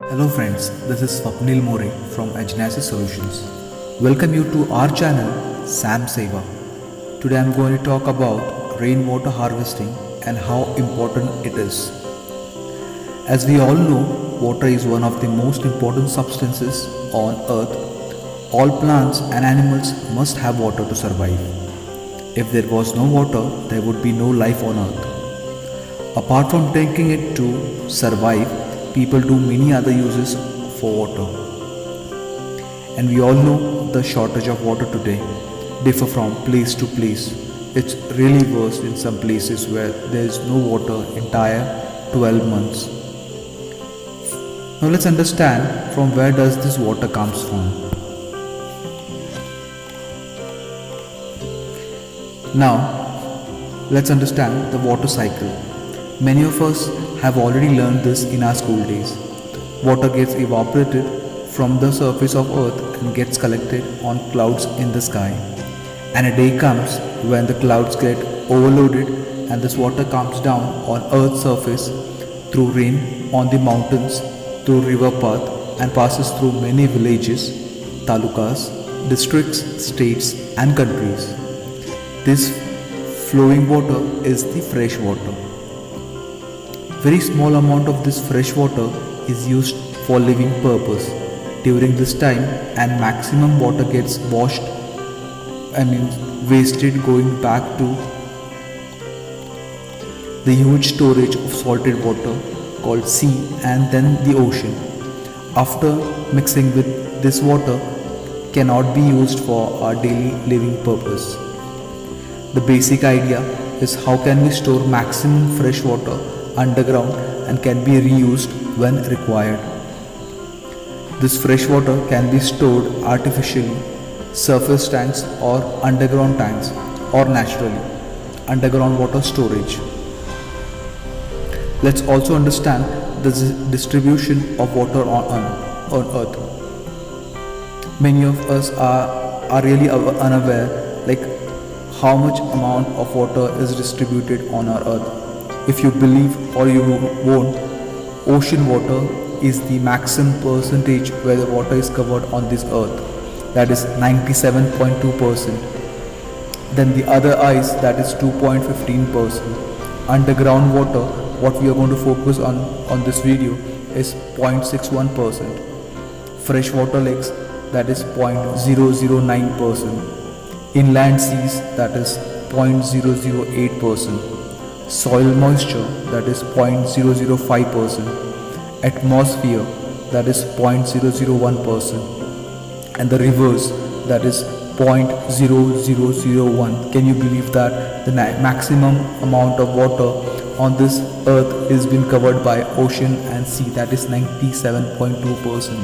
Hello friends, this is Swapnil More from Ajnasi Solutions. Welcome you to our channel Sam Seva. Today I am going to talk about rainwater harvesting and how important it is. As we all know, water is one of the most important substances on earth. All plants and animals must have water to survive. If there was no water, there would be no life on earth. Apart from drinking it to survive, people do many other uses for water. And we all know the shortage of water today differ from place to place. It's really worse in some places where there is no water entire 12 months. Now let's understand from where does this water comes from. Now let's understand the water cycle. Many of us have already learned this in our school days. Water gets evaporated from the surface of earth and gets collected on clouds in the sky. And a day comes when the clouds get overloaded and this water comes down on earth's surface through rain on the mountains, through river path and passes through many villages, talukas, districts, states and countries. This flowing water is the fresh water. Very small amount of this fresh water is used for living purpose during this time, and maximum water gets wasted going back to the huge storage of salted water called sea and then the ocean. After mixing with this water cannot be used for our daily living purpose. The basic idea is how can we store maximum fresh water underground and can be reused when required. This fresh water can be stored artificially, surface tanks or underground tanks, or naturally, underground water storage. Let's also understand the distribution of water on earth. Many of us are really unaware like how much amount of water is distributed on our earth. If you believe or you won't, ocean water is the maximum percentage where the water is covered on this earth, that is 97.2%. Then the other ice, that is 2.15%. Underground water, what we are going to focus on this video, is 0.61%. Freshwater lakes, that is 0.009%. Inland seas, that is 0.008%. Soil moisture, that is 0.005%, atmosphere, that is 0.001%, and the rivers, that is 0.0001. Can you believe that the maximum amount of water on this earth is been covered by ocean and sea, that is 97.2%.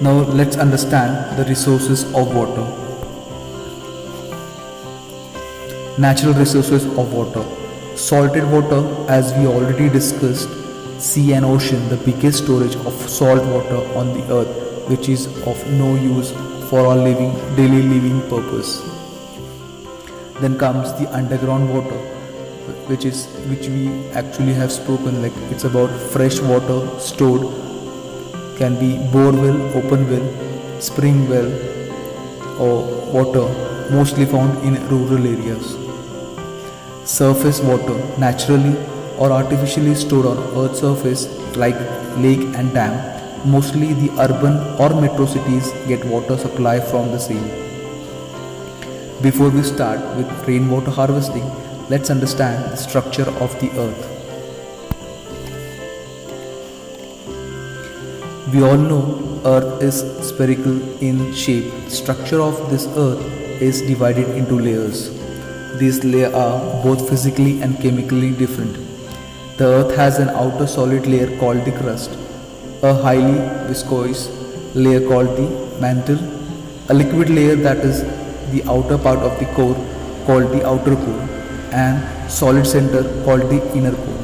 Now let's understand the resources of water. Natural resources of water. Salted water, as we already discussed, sea and ocean, the biggest storage of salt water on the earth, which is of no use for our daily living purpose. Then comes the underground water, which we actually have spoken, like it's about fresh water stored, can be bore well, open well, spring well, or water mostly found in rural areas. Surface water, naturally or artificially stored on earth's surface like lake and dam. Mostly the urban or metro cities get water supply from the same. Before we start with rainwater harvesting, let's understand the structure of the earth. We all know earth is spherical in shape. The structure of this earth is divided into layers. These layers are both physically and chemically different. The earth has an outer solid layer called the crust, a highly viscous layer called the mantle, a liquid layer that is the outer part of the core called the outer core, and solid center called the inner core.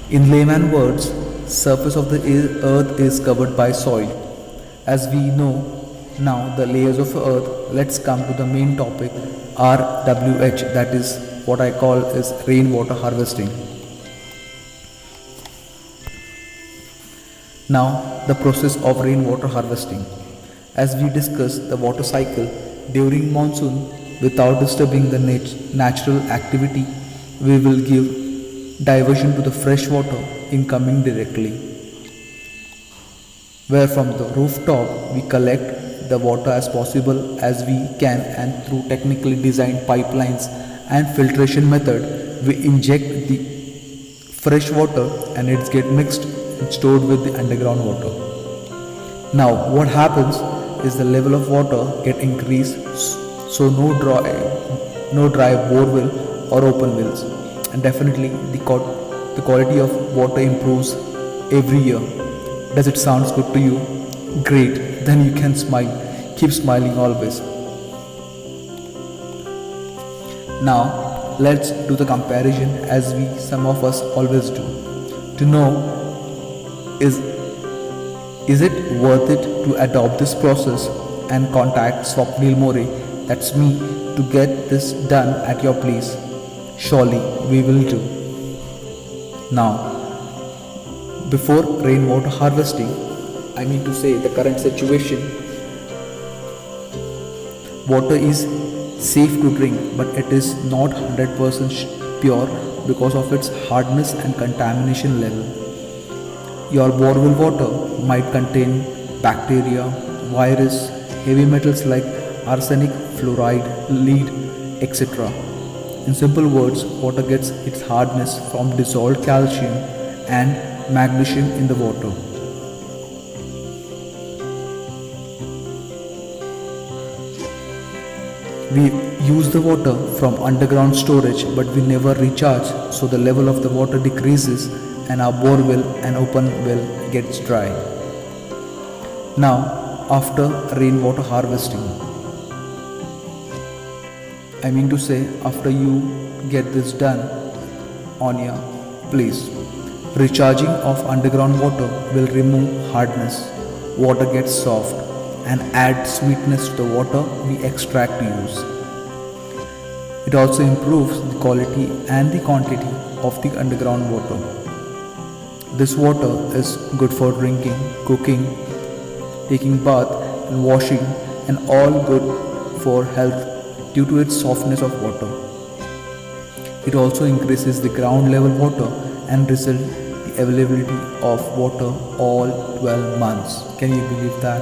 In layman words, surface of the earth is covered by soil. As we know now the layers of earth, let's come to the main topic, RWH, that is what I call is rainwater harvesting. Now, the process of rainwater harvesting. As we discussed the water cycle during monsoon, without disturbing the natural activity, we will give diversion to the fresh water incoming directly. Where from the rooftop we collect the water as possible as we can, and through technically designed pipelines and filtration method we inject the fresh water and it's get mixed and stored with the underground water. Now what happens is the level of water get increased, so no dry borewell or open wells, and definitely the quality of water improves every year. Does it sounds good to you? Great, then you can smile. Keep smiling always. Now let's do the comparison as we some of us always do. To know is it worth it to adopt this process and contact Swapnil More, that's me, to get this done at your place? Surely we will do. Now, before rainwater harvesting, I mean to say the current situation, water is safe to drink, but it is not 100% pure because of its hardness and contamination level. Your borewell water might contain bacteria, virus, heavy metals like arsenic, fluoride, lead, etc. In simple words, water gets its hardness from dissolved calcium and magnesium in the water. We use the water from underground storage, but we never recharge, so the level of the water decreases and our borewell and open well gets dry. Now, after rainwater harvesting, I mean to say after you get this done on your place, recharging of underground water will remove hardness, water gets soft and add sweetness to the water we extract to use. It also improves the quality and the quantity of the underground water. This water is good for drinking, cooking, taking bath and washing, and all good for health due to its softness of water. It also increases the ground level water and result the availability of water all 12 months. Can you believe that?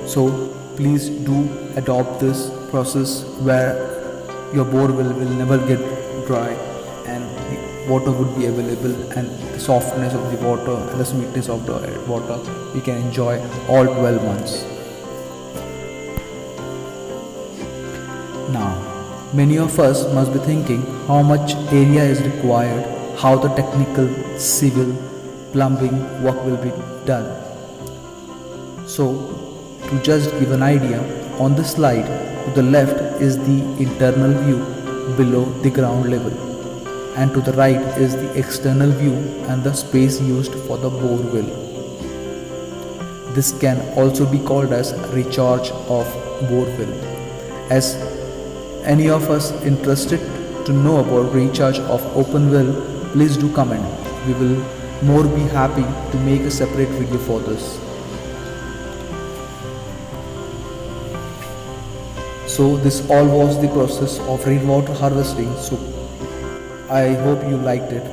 So please do adopt this process where your borewell will never get dry and the water would be available, and the softness of the water and the sweetness of the water we can enjoy all 12 months. Now, many of us must be thinking how much area is required, how the technical, civil, plumbing work will be done. So, to just give an idea, on the slide to the left is the internal view below the ground level, and to the right is the external view and the space used for the borewell. This can also be called as recharge of borewell. As any of us interested to know about recharge of open well, please do comment. We will more be happy to make a separate video for this. So this all was the process of rainwater harvesting. So I hope you liked it.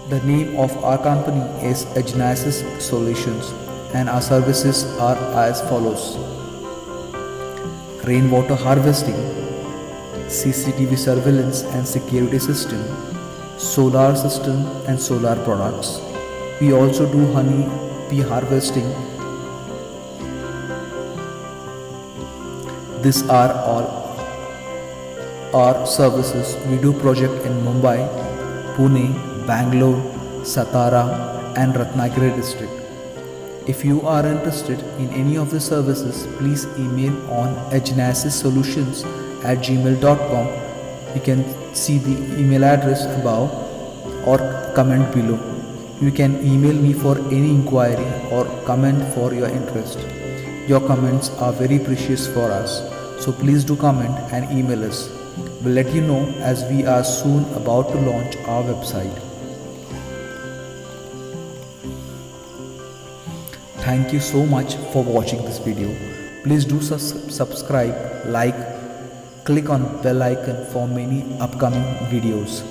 The name of our company is Agenesis Solutions, and our services are as follows: rainwater harvesting, CCTV surveillance and security system, solar system and solar products. We also do honey bee harvesting. These are all our services. We do project in Mumbai, Pune, Bangalore, Satara and Ratnagiri district. If you are interested in any of the services, please email on agenasissolutions@gmail.com. You can see the email address above or comment below. You can email me for any inquiry or comment for your interest. Your comments are very precious for us, so please do comment and email us. We'll let you know as we are soon about to launch our website. Thank you so much for watching this video. Please do subscribe, like, click on bell icon for many upcoming videos.